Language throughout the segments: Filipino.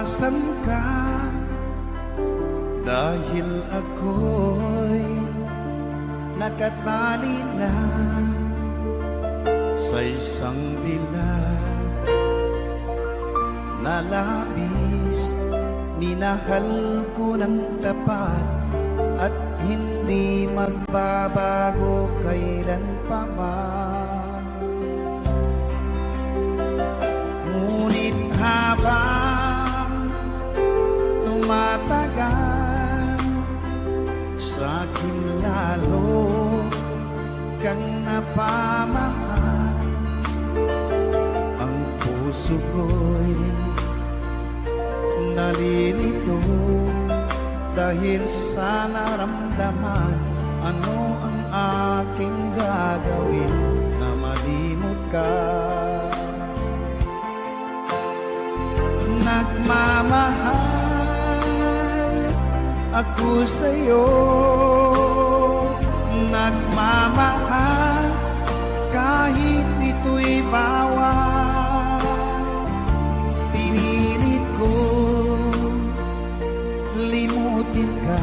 iwasan ka, dahil ako'y nakatali na sa isang bilag na labis. Minahal ko ng tapat at hindi magbabago kailan pa man. Ngunit habang tumatagal, sa'kin lalo kang napamahal. Ang puso ko'y nalilito dahil sa naramdaman. Ano ang aking gagawin na malimot ka? Nagmamahal ako sa'yo, nagmamahal kahit ito'y bawal. Pinilit ko limutin ka,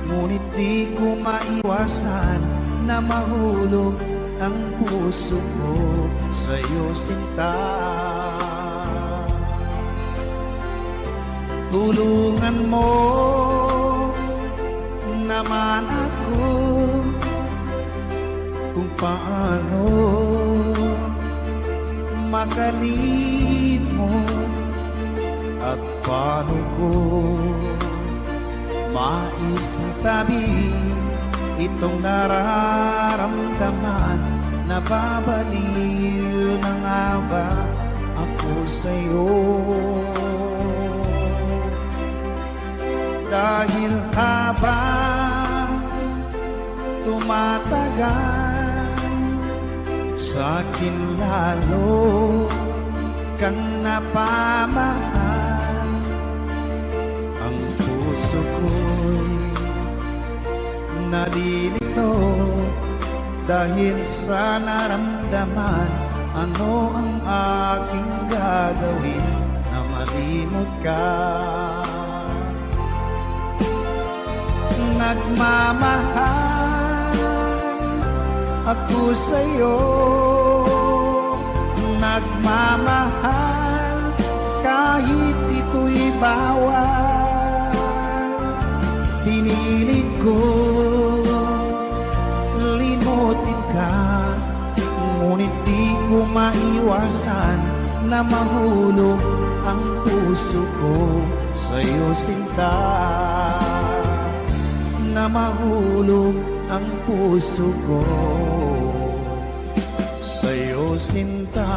ngunit di ko maiwasan na mahulog ang puso ko sa'yo, sinta. Tulungan mo naman ako kung paano makalimot at paano ko maisitabi itong nararamdaman. Nababaliw na nga ba ako sa'yo? Dahil habang tumatagal, sa'kin lalo kang napamahal. Ang puso ko'y nalilito dahil sa naramdaman. Ano ang aking gagawin na malimot ka? Nagmamahal ako sa'yo, nagmamahal kahit ito'y bawal. Pinilit ko limutin ka, ngunit di ko maiwasan na mahulog ang puso ko sa'yo, sinta. Na mahulog ang puso ko sa'yo, sinta.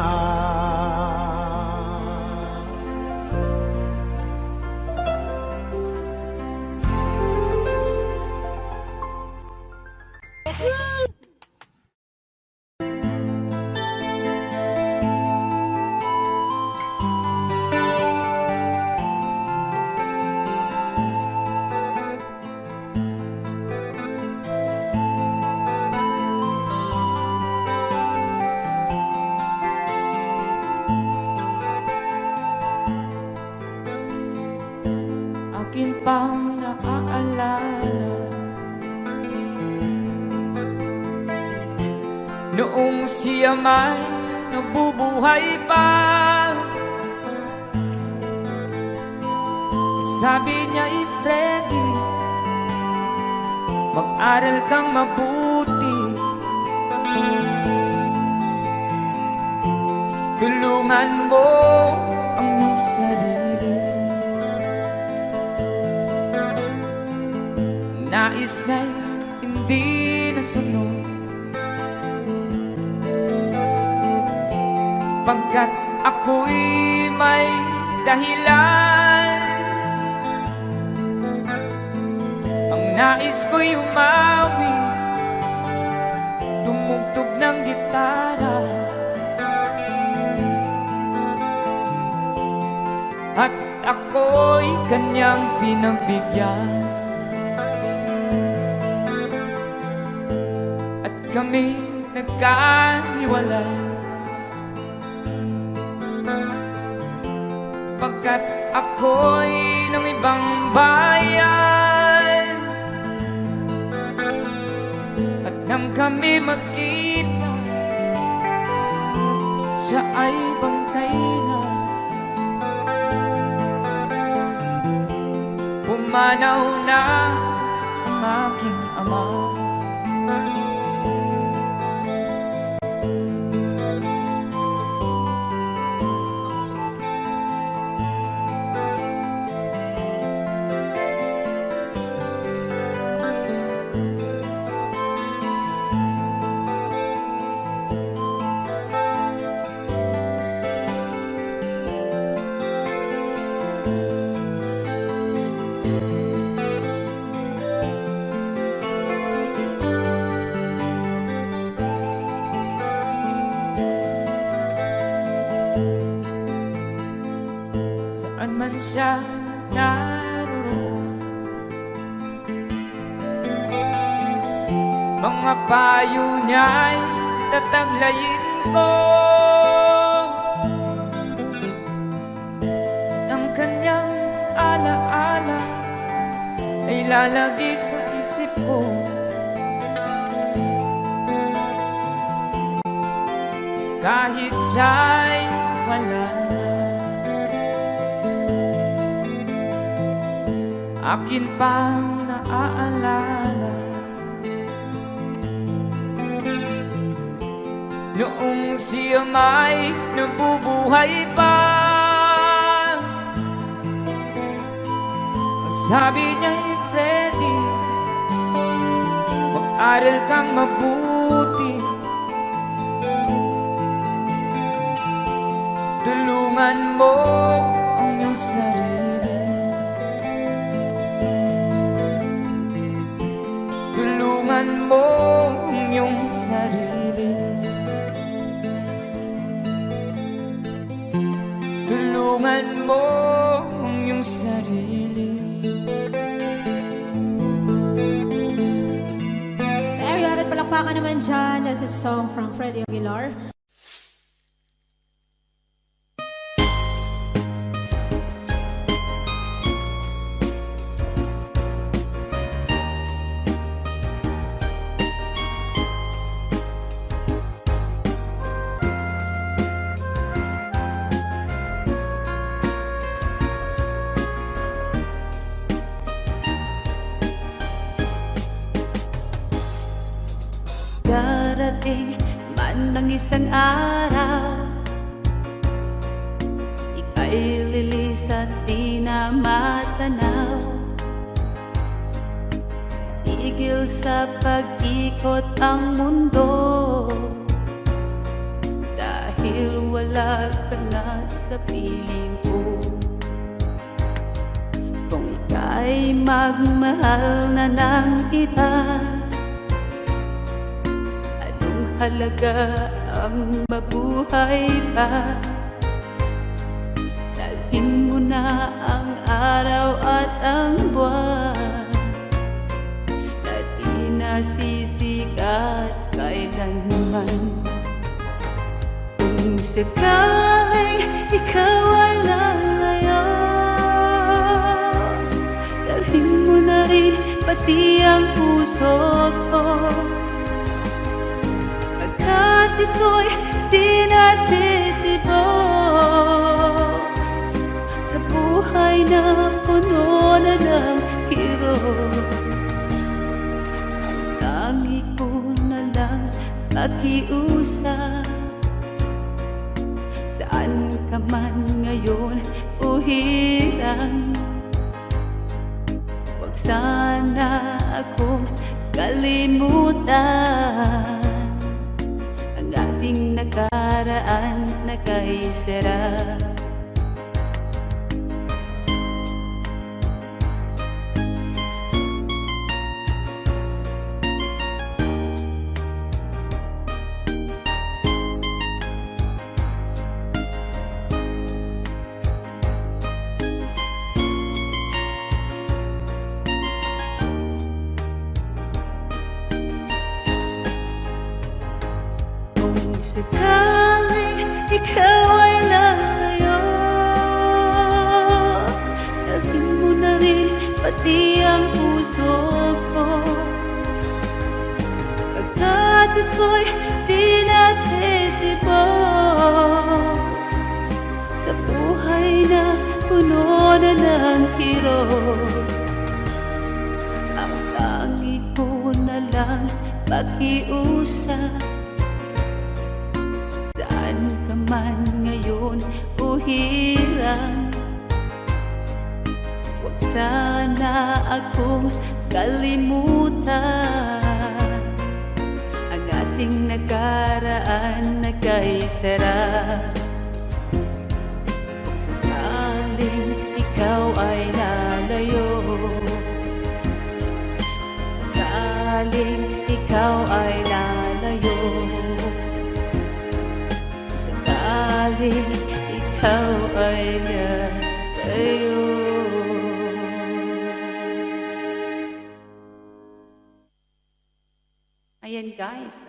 Akin pang naaalala noong siya may nabubuhay pa. Sabi niya, Freddy, mag-aral kang mabuti, tulungan mo ang iyong sarili. Nais na'y hindi nasunod, pagkat ako'y may dahilan. Ang nais ko'y umawi, tumugtog ng gitara, at ako'y kanyang pinagbigyan. Kami nagkahiwalay, pagkat ako'y ng ibang bayan. At nang kami magkita, siya ay bangkay na. Pumanaw na ang aking ama. Saan man siya naroon, mga payo niya'y tataglayin ko. Ang kanyang alaala ay lalagi sa isip ko. Kahit siya'y wala na, akin pang naaalala noong siya may nabubuhay pa. Sabi niya, Freddy, mag-aral kang mabuti, tulungan mo ang iyong sarili, tulungan mo ang iyong sarili, tulungan mo ang iyong sarili. There you have it, palakpakan naman dyan. That's a song from Freddie Aguilar. Darating man ng isang araw, ika'y lilis at di na matanaw. Tigil sa pag-ikot ang mundo, dahil wala ka na sa piling ko. Kung ika'y magmahal na ng iba, halaga ang mabuhay pa. Dalhin mo na ang araw at ang buwan, na di nasisikat kailanman. Kung sakaling ikaw ay lalayo, dalhin mo na rin pati ang puso ko. At ito'y di natitibok sa buhay na puno na ng kirot. Ang tangi ko na lang pakiusap, saan ka man ngayon o hirang, huwag sana akong kalimutan. Ating nakaraan na kay sarap. Sakaling ikaw ay lalayo, pati ang puso ko. Pagkat ako'y di natitibok sa buhay na puno na ng kirot. Ang tangi ko na lang pakiusap, saan ka man ngayon o hirang, huwag sana akong kalimutan ang ating nakaraan na kay sarap. Kung sakaling ikaw ay lalayo, kung sakaling ikaw ay lalayo, kung sakaling ikaw ay lalayo. Ayan guys,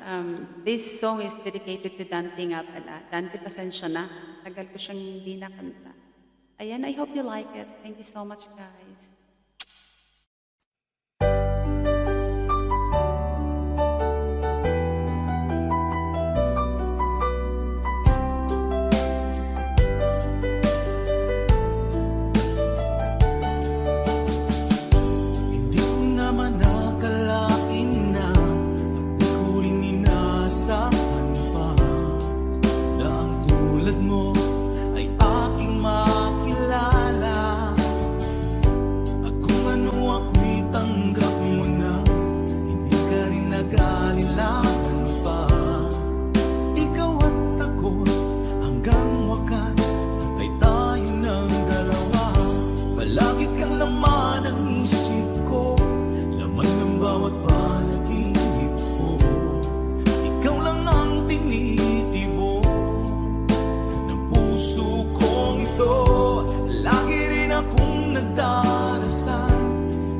this song is dedicated to Dante nga pala. Dante, pasensya na. Tagal ko siyang hindi nakanta. Ayan, I hope you like it. Thank you so much guys. Hindi ko naman nakalain na at di ko rin inasahan pa na ang tulad mo ay aking makilala. At kung ano ako'y tanggap mo na, hindi ka rin nag-alilangan pa. Ikaw at ako hanggang wakas ay tayo ng dalawa. Palagi kang laman ng isip ko, laman ng bawat panaginip ko. Ikaw lang ang tinitibok ng puso kong ito. Lagi rin akong nagdarasal,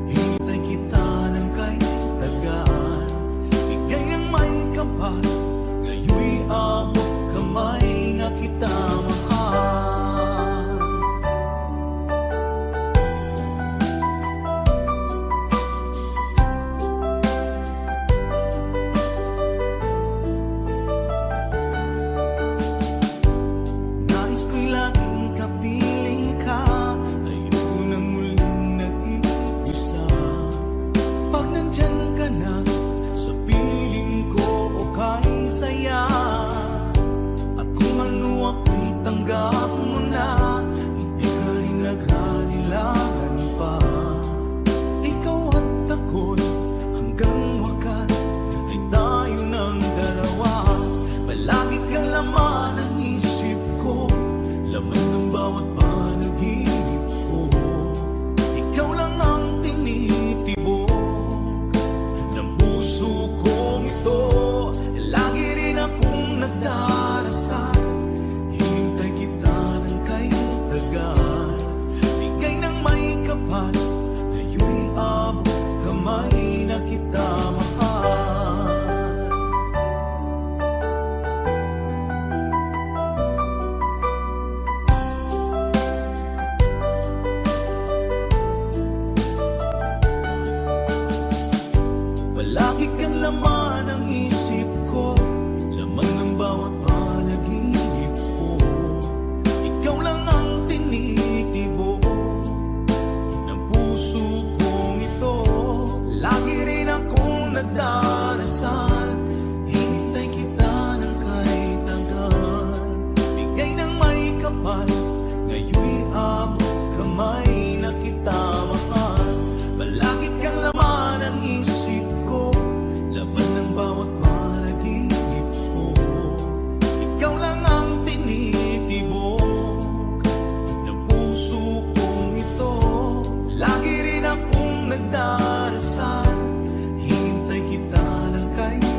hinintay kita ng kahit tagal. Bigay ng may kapal, ngayoy abot kamay nga kita mahal. Nais ko'y laging kapiling ka, ayun ko nang muling nag-iisa. Pag nandyan ka na sa piling ko o kay saya, at kung ano ako'y tanggap mo na, hindi ka rin nag-alilangan pa. Ikaw at ako'y hanggang wakas ay tayo ng dalawa. Palagi kang laman ng isip ko, laman ng bawat panaginip ko. Ikaw lang ang tinitibok ng puso kong ito. Lagi rin akong nagdarasal, hinintay kita ng kahit tagal. Bigay ng may kapal, ngayoy abot kamay na kita mahal. Palagi kang laman ng isip ko, laman ng bawat panaginip ko. Ikaw lang ang tinitibok ng puso kong ito. Lagi rin akong nagdarasal, hinintay kita ng kahit tagal. Bigay ng may kapal, ngayoy abot kamay na kita mahal. Palagi kang laman ng isip ko, laman ng bawat panaginip ko. Ikaw lang ang tinitibok ng puso kong ito. Lagi rin akong nagdarasal, hinintay kita ng kahit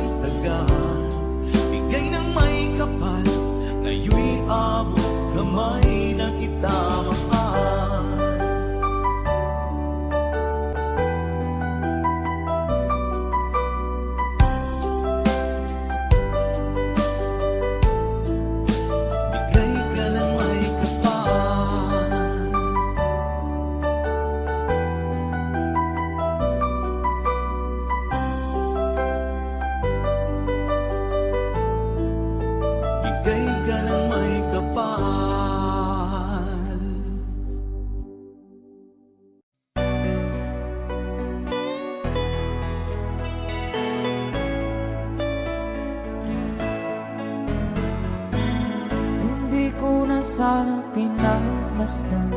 na sana pinagmasdan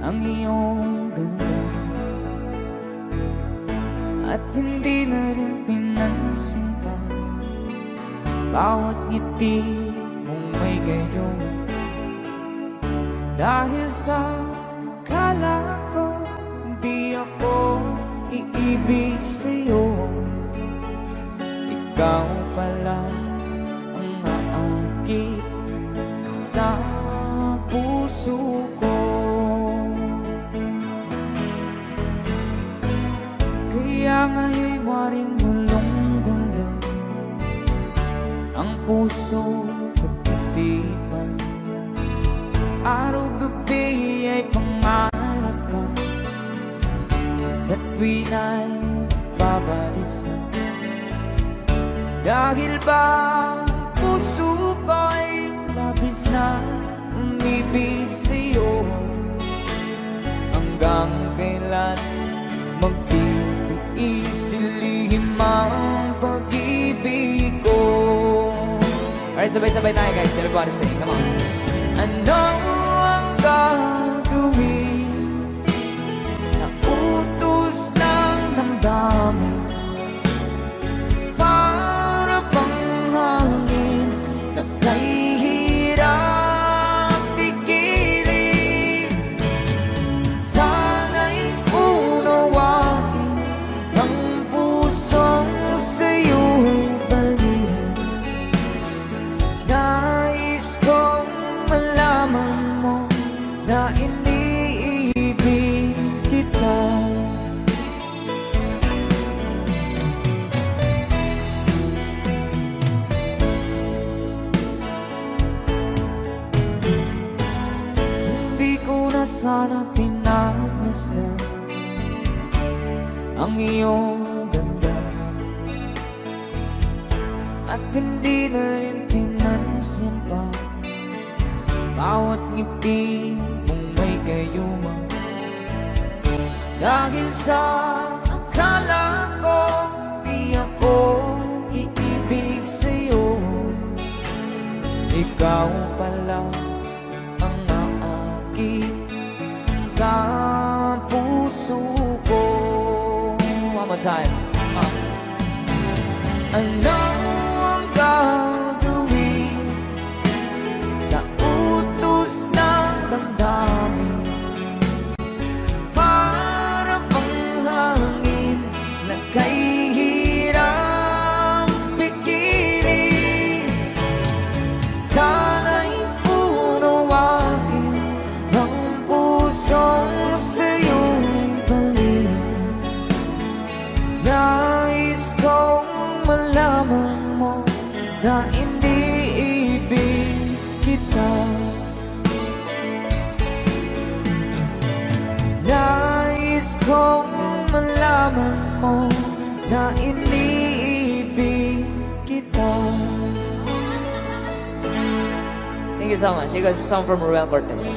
ang iyong ganda, at hindi na rin pinansin pa bawat ngiti mong may gayong. Dahil sa akala ko di ako iibig sa'yo, ikaw pala ang aakit sa puso ko. Kaya nga'y waring gulong-gulo ang puso at isipan. Araw-gabi ay pangarap ka, sa tuwin ay babalisan. Dahil ba puso ko'y labis na umibig sa'yo, hanggang kailan magtitiis ilihim ang pag-ibig ko. Alright, sabay-sabay tayo guys. Everybody sing, come on. Ano ang gagawin sa utos ng damdamin? Para bang hangin na kahihirap pigilin? Sana'y unawain ang pusong sa'yo'y baliin. Nais kong malaman mo na iniibig kita. Hindi ko na sana pinagmasdan ang iyong ganda, at hindi na rin pinansin pa bawat ngiti mong may gayuma. Dahil sa akala ko di ako iibig sa'yo, ikaw pala ang aakit sa puso ko. One more time. Ano ang gagawin sa utos ng damdamin? Para bang hangin na kahihirap pigilin? Sana'y unawain ang pusong sa'yo'y baliin. Nais kong malaman mo na iniibig kita. Nais kong malaman mo na iniibig kita. Thank you so much. You guys, a song from Ruel Cortez.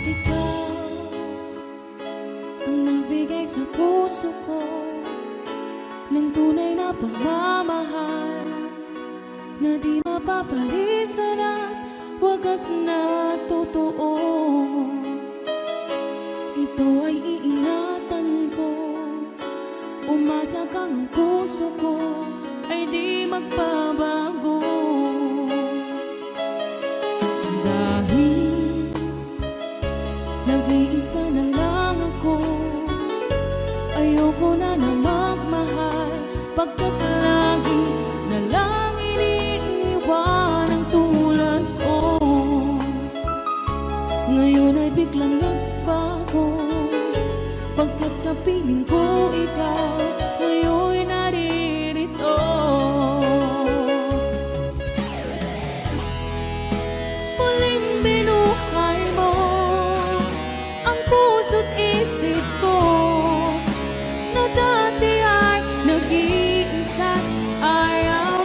Ikaw ang nagbigay sa puso ko ng tunay na pagmamahal, na di mapapalisan at wagas na totoo. Ito ay iingatan ko, umasa kang ang puso ko ay di magbabago. Dahil nag-iisa na lang ako, ayoko na na magmahal, pagkat lagi na lang iniiwan ang tulad ko. Ngayon ay biglang nagbago, pagkat sa piling ko ikaw ngayon naririto. Muling binuhay mo ang puso't isip ko, na dati ay nag-iisa, ayaw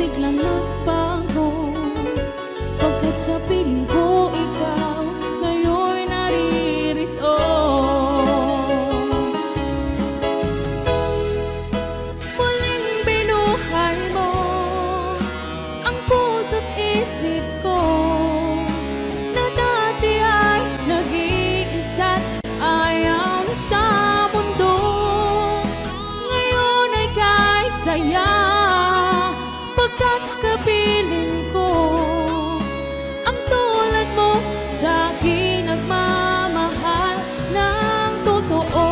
biglang nagbago. Pagkat sa piling ko ikaw ngayon'y naririto. Muling binuhay mo ang puso't isip ko, na dati ay nag-iisa't ayaw na sa mundo. Ngayon ay kay saya, pagkat kapiling ko ang tulad mo sa akin nagmamahal ng totoo.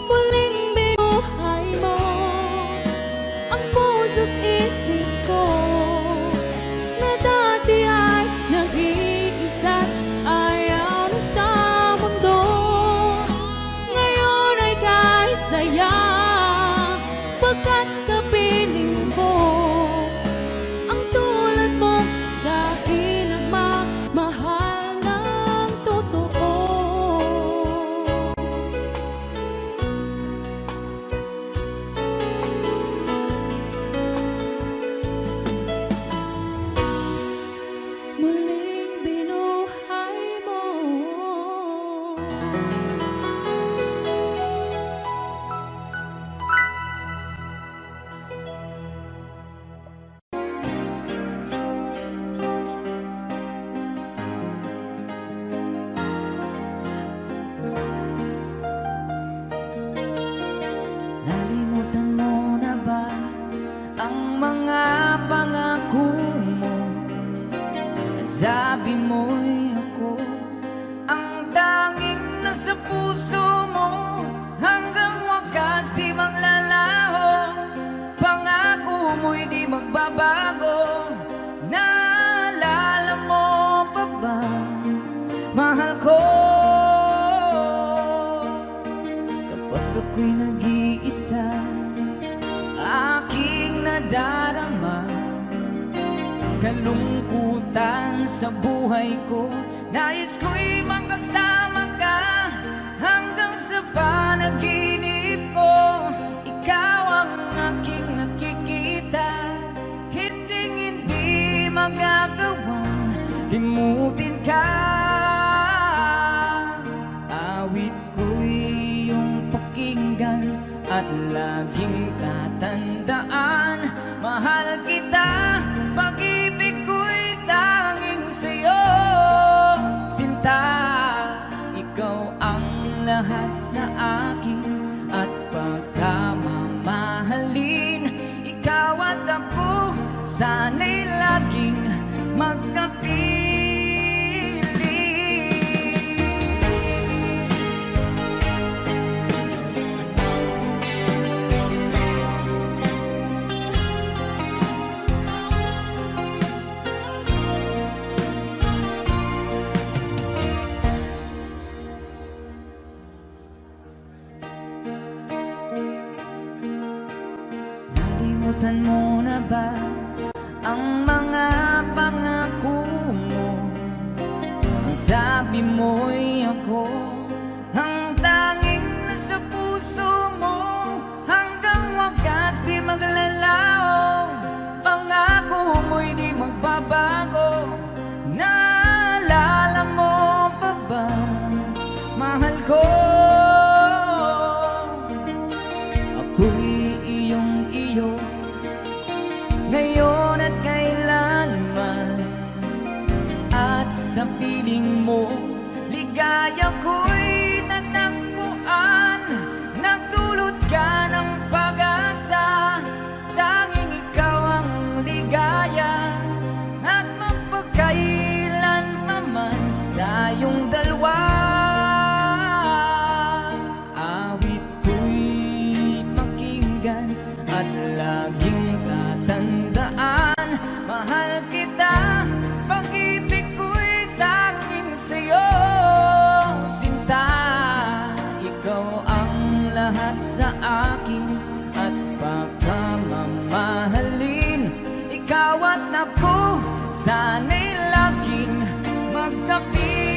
Muling binuhay mo ang puso't isip ko, na dati ay nag-iisa't ayaw na sa mundo. Ngayon ay kay saya, pagkat kapiling ko ang tulad mo sa akin nagmamahal ng totoo. Muling binuhay mo. Nalimutan mo na ba ang mga pangako mo? Sabi mo'y ako ang tanging nasa puso mo, hanggang wakas di maglalaho. Pangako mo'y di magbabago. Naalala mo pa ba, mahal ko? Kapag ako'y nag-iisa, aking nadarama kalungkutan sa buhay ko. Nais ko'y makasama ka hanggang sa panaginip ko. Ikaw ang aking nakikita, hindi magagawang limutin ka. Awit ko'y iyong pakinggan at laging tatandaan. Mahal kita, pag-ibig ko'y tanging sa'yo. Sinta, ikaw ang lahat sa akin, at pagkamamahalin, ikaw at ako sana'y laging magkapiling. Nalimutan mo na ba ang mga pangako mo? Ang sabi mo'y ako ang tanging nasa puso mo, hanggang wakas di maglalaho. Pangako mo'y di magbabago. Naalala mo pa ba, mahal ko? Ako'y iyong iyo, ngayon at kailanman, at sa piling mo, ligaya ko'y natagpuan. Nagdulot ka ng pag-asa, tanging ikaw ang ligaya, at mapagkailan pa man tayong dalawa. Awit ko'y pakinggan at laging tatandaan. Mahal kita, pag-ibig ko'y tanging sa'yo. Sinta, at ako sana'y laging magkapiling.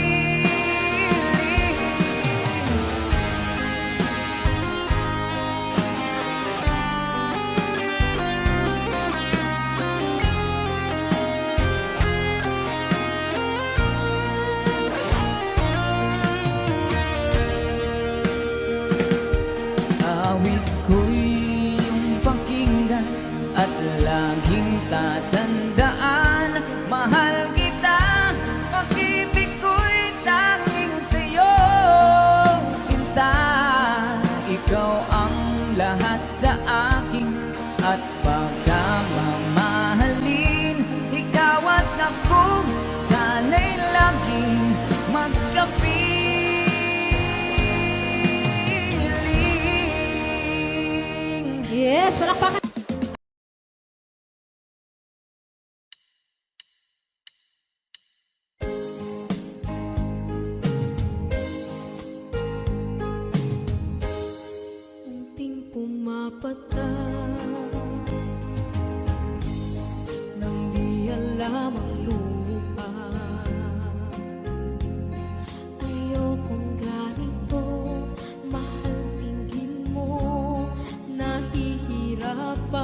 Awit ko'y iyong pakinggan at laging tatandaan. Mahal kita, pag-ibig ko'y tanging sa'yo, sinta. Ikaw ang lahat sa akin at pagkamamahalin. Ikaw at ako, sana'y laging magkapiling. Yes, palakpakan. Unting pumapatak nang di alam ang lupa. Ayokong ganito, mahal, tingin mo, nahihirapan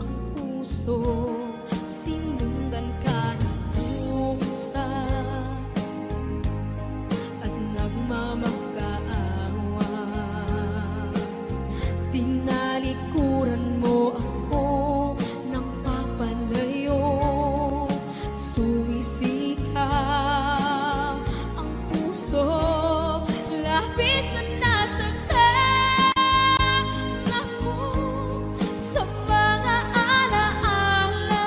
ang puso. Sinundan ka ng pusa at nagmamakaawa. Tinalikuran mo ako ng papalayo. Sumisikap ang puso, labis na nasaktan ako sa mga alaala.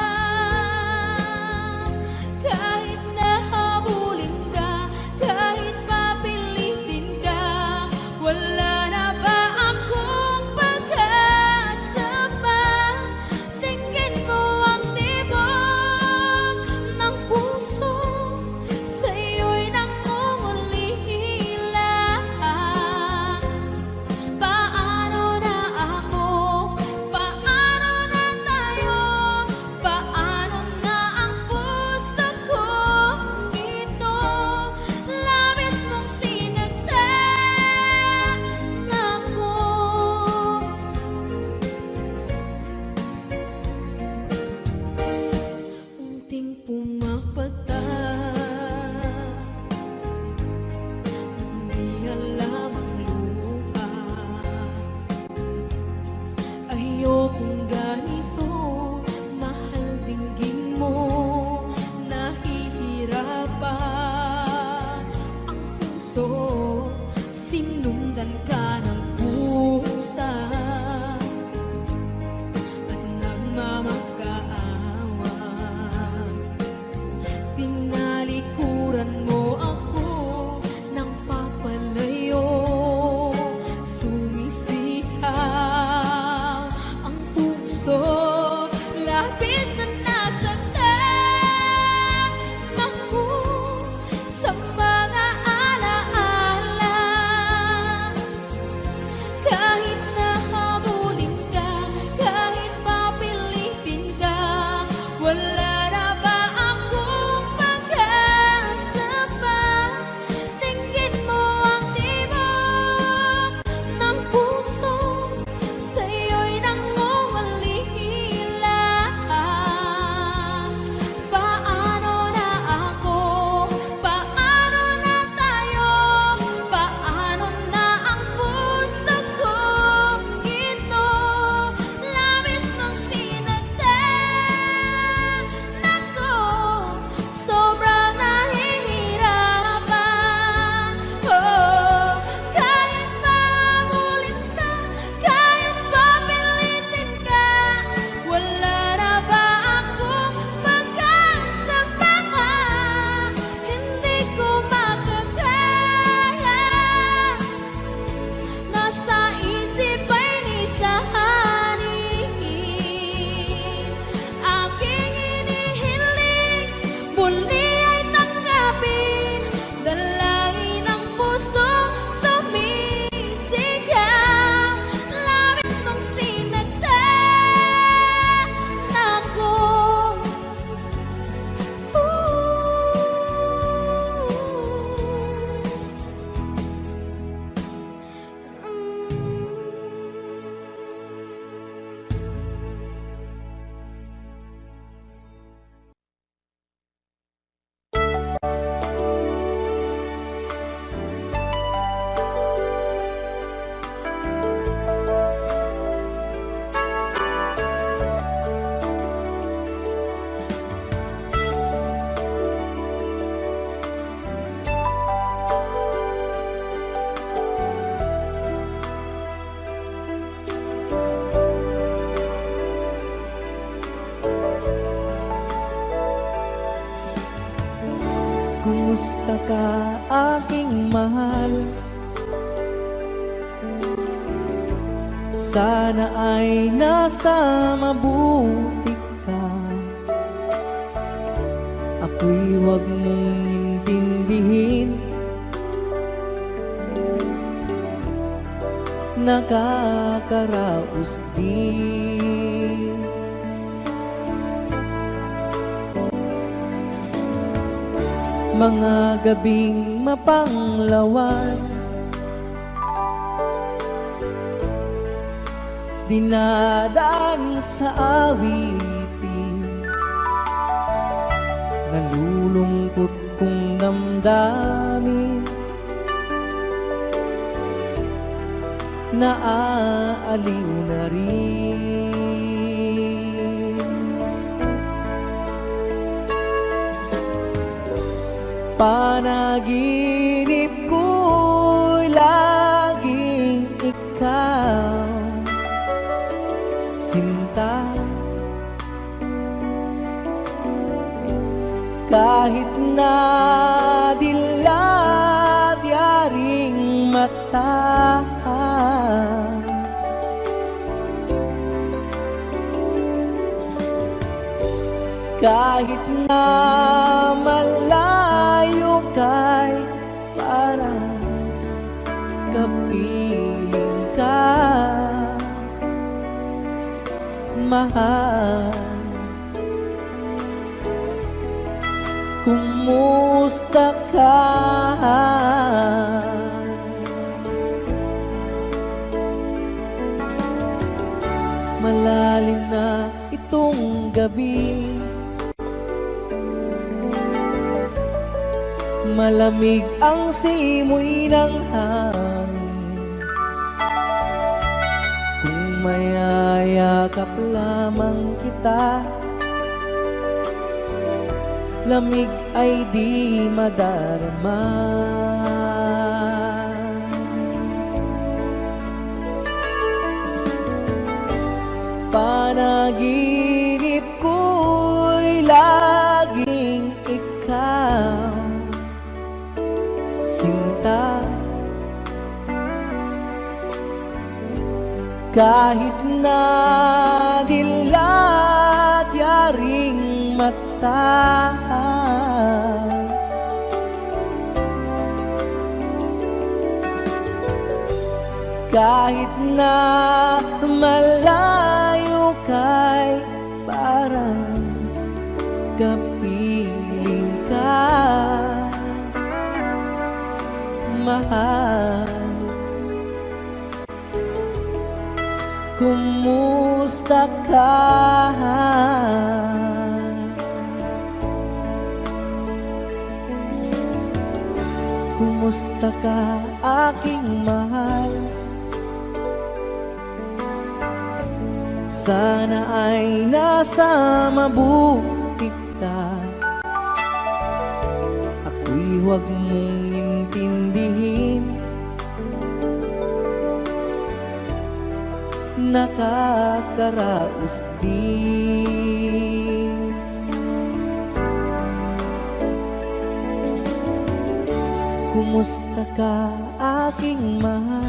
Kumusta ka aking mahal? Sana ay nasa mabuti ka. Ako'y huwag mong intindihin, nakakaraos din. Mga gabing mapanglawan, dinadaan sa awitin, nalulungkot kong damdamin, naaaliw na rin. Panaginip ko'y laging ikaw, sinta. Kahit na dilat yaring mata, kahit na malayo kay parang kapiling ka, mahal. Kumusta ka? Malalim na itong gabi, malamig ang simoy ng hangin. Kung mayayakap lamang kita, lamig ay di madarama. Panaginip ko'y laging ikaw, sinta. Kahit na dilat yaring mata, kahit na malayo kay parang kapiling ka, mahal. Kumusta ka? Kumusta ka aking mahal? Sana ay nasa mabuti ka. Ako'y huwag mong intindihin, nakakaraos din. Kumusta ka aking mahal?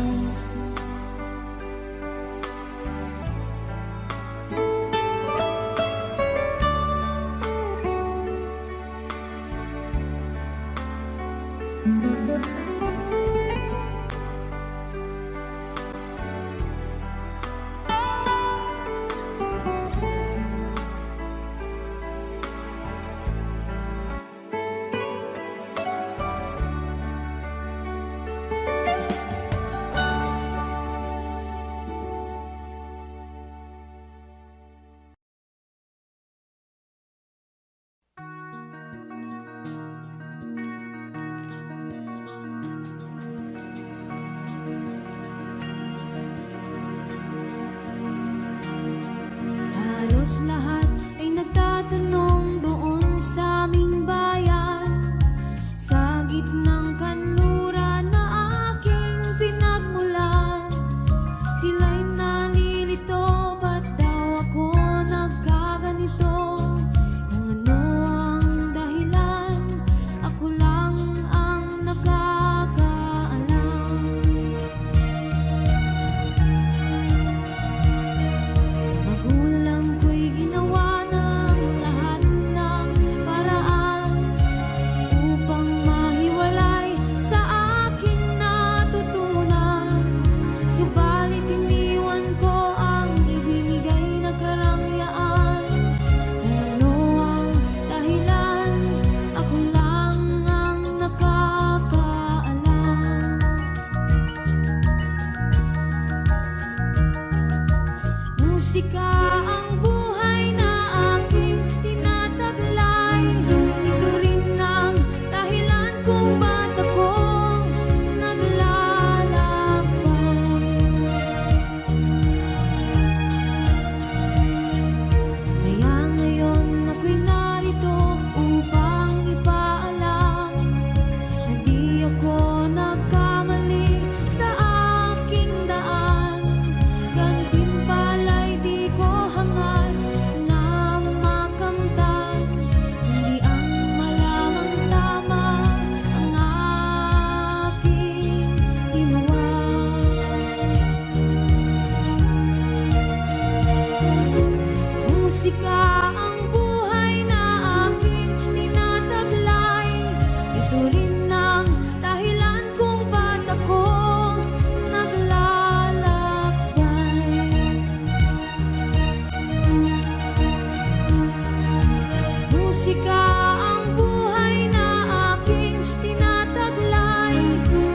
musika ang buhay na aking tinataglay.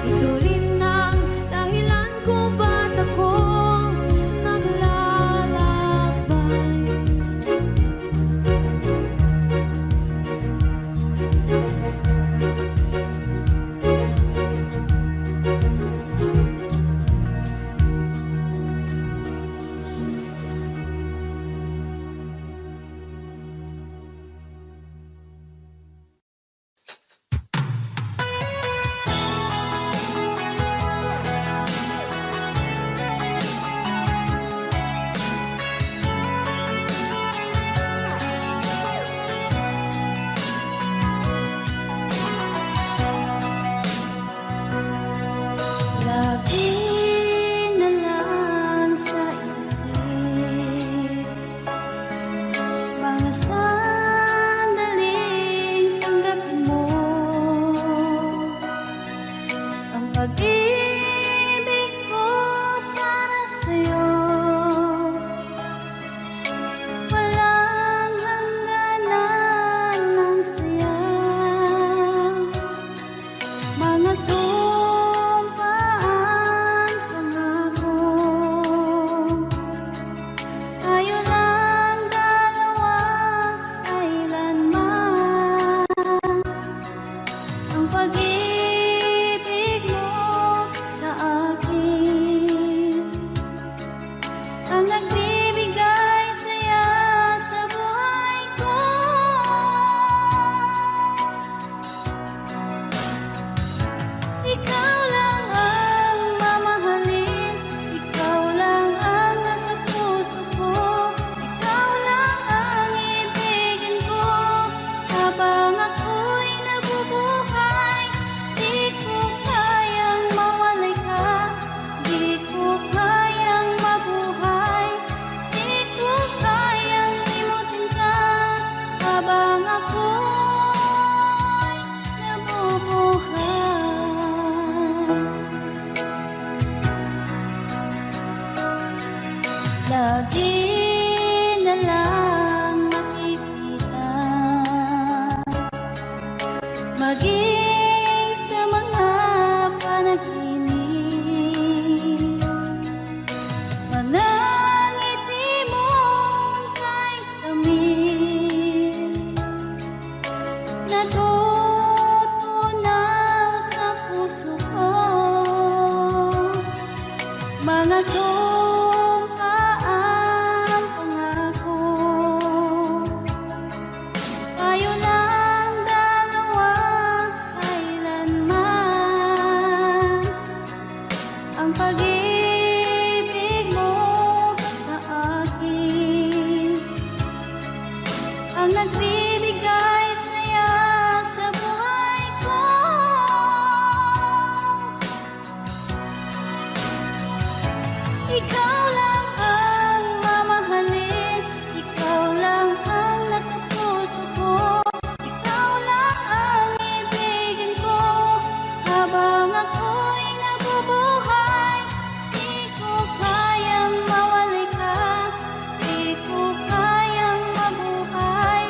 Ito rin ang dahilan kung ba't ako naglalakbay. Lagi na lang sa isip mga sandaling tanggapin mo ang pag-ibig ko para sa'yo. Walang hangganan ng saya, mga sumpaan, pangako. Tayo lang dalawa, kailanman. Ang pag-ibig mo sa akin ang nagbibigay saya sa buhay ko. Ikaw lang ang mamahalin, ikaw lang ang nasa puso ko, ikaw lang ang ibigin ko habang ako'y nabubuhay. Di ko kayang mawalay ka, di ko kayang mabuhay, di ko kayang limutin ka habang ako'y nabubuhay. Lagi na lang makikita, maging sa mga panaginip, mga ngiti mong kahit tamis, natutunaw sa puso ko. Mga sumpaan, pangako. Tayo lang dalawa, kailanman. Ang pag-ibig mo sa akin ang nagbibigay saya sa buhay ko. Ikaw lang ang mamahalin, ikaw lang ang nasa puso ko, ikaw lang ang ibigin ko habang ako'y nabubuhay. Di ko kayang mawalay ka, di ko kayang mabuhay,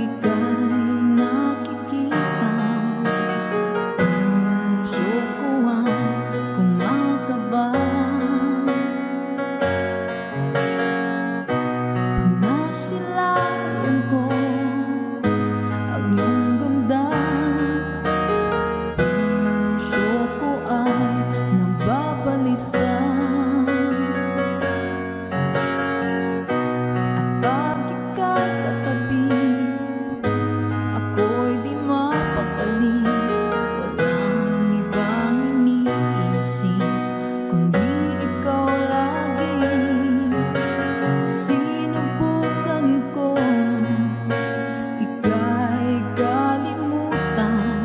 ika'y nakikita, puso ko ay kumakaba. Pag nasilayan ko ang iyong ganda, puso ko ay nababalisa. At pag ika'y katabi, ako'y di mapakali. Walang ibang iniisip kundi ikaw lagi. Sinubukan ko ika'y kalimutan,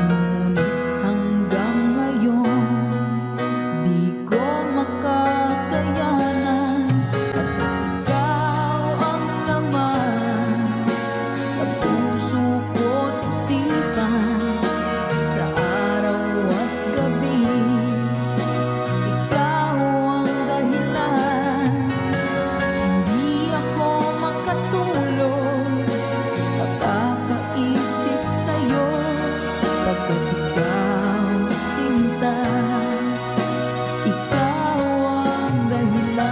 ngunit hanggang ngayon di ko makakayanan. Pagkat ikaw ang laman ng puso ko't isipan, sa araw at gabi ikaw ang dahilan. Hindi ako makatulog sa kakaisip sa'yo, pagkat ikaw sinta, ikaw ang dahilan.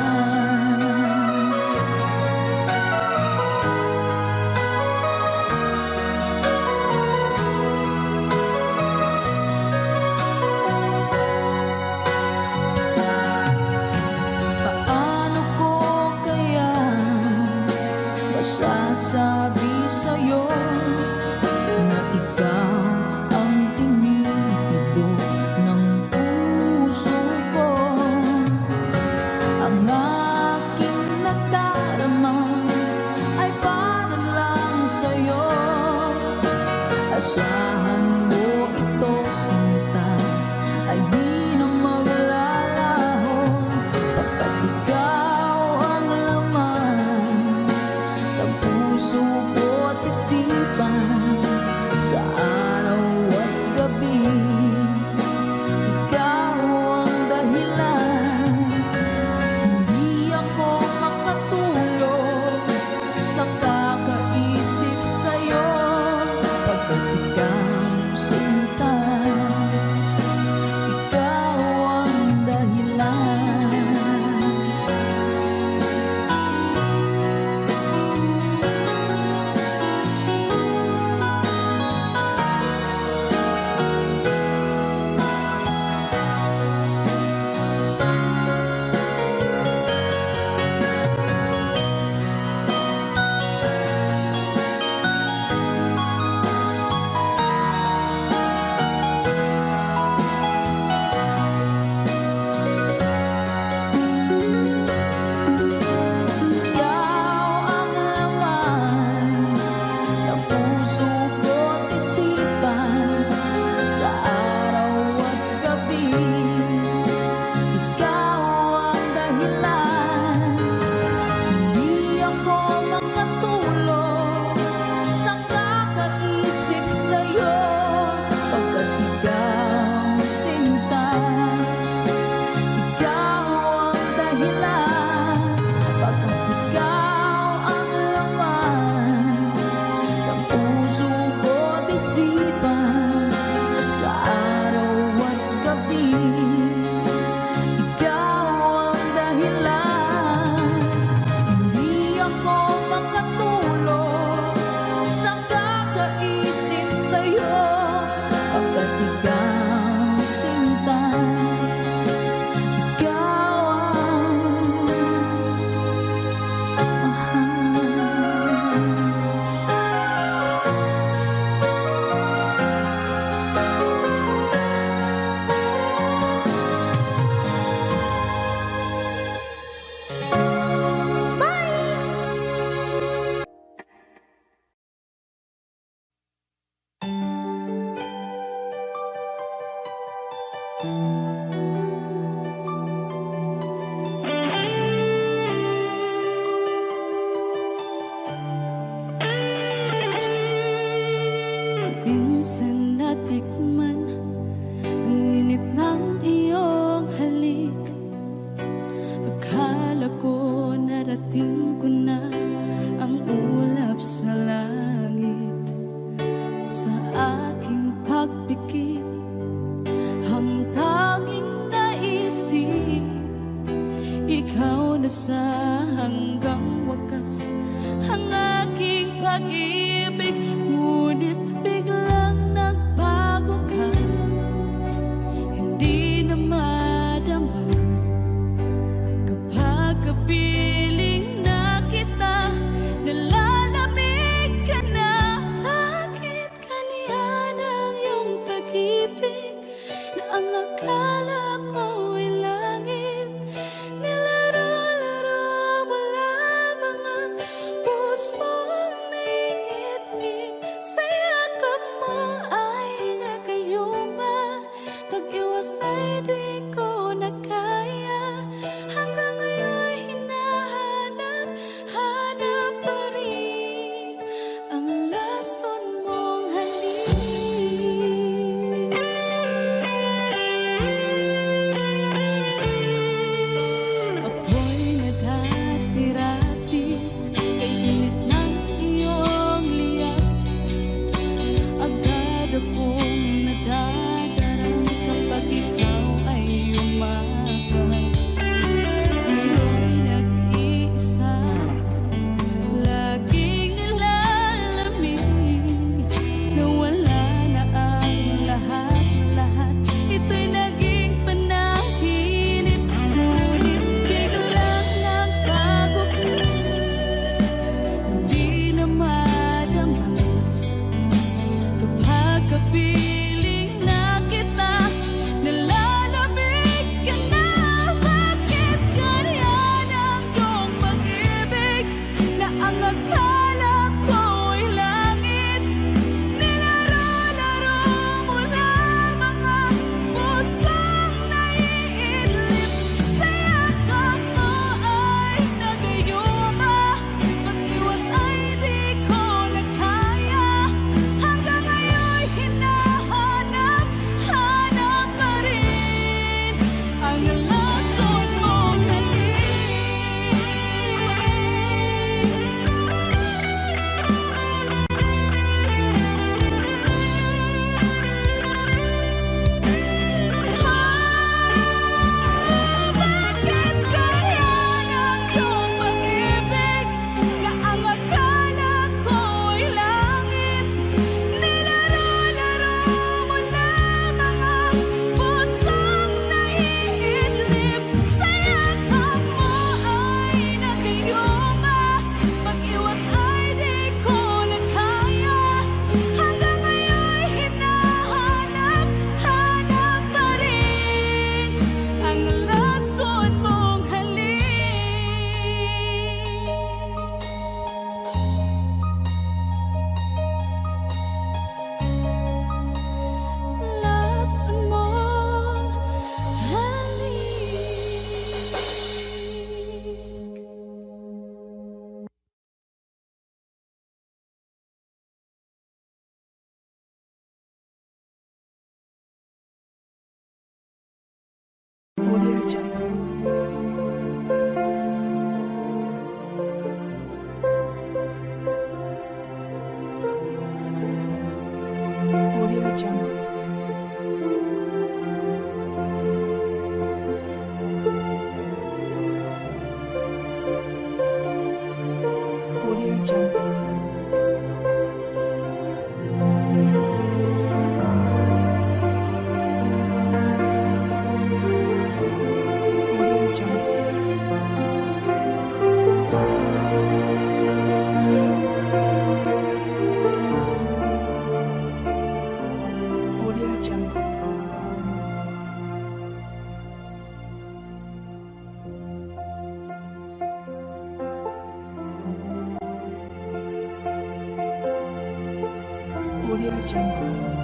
Paano ko kaya masasabi sa'yo na ikaw ang tinitibok ng puso ko? Ang aking nadarama ay para lang sa'yo. Asahan mo ito, sinta, ay di na maglalaho, pagkat ikaw ang laman ng puso ko't isipan, sa araw at gabi ikaw ang dahilan. Hindi ako makatulog sa kakaisip sa'yo, pagkat ikaw sinta, ikaw ang dahilan. Ikaw ang laman ng puso ko't isipan, sa araw at gabi ikaw ang dahilan. Hindi ako makatulog sa kakaisip sa'yo, pagkat ikaw sinta, ikaw ang dahilan. Pagkat ikaw ang laman ng puso ko't isipan, sa araw at gabi ikaw ang dahilan. Hindi ako makatulog sa kakaisip sa'yo, pagkat ikaw sinta, ikaw ang mahal. Minsan natikman ang init ng iyong halik. Akala ko narating ko na ang ulap sa langit. Audio Jungle. Audio Jungle. Audio Jungle. Audio Jungle. Audio Jungle. Audio Jungle.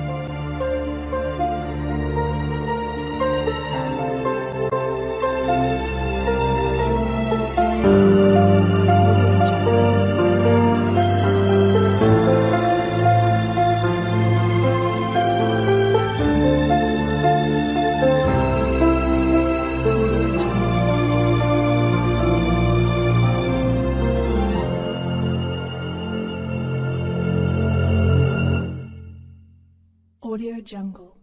Audio Jungle.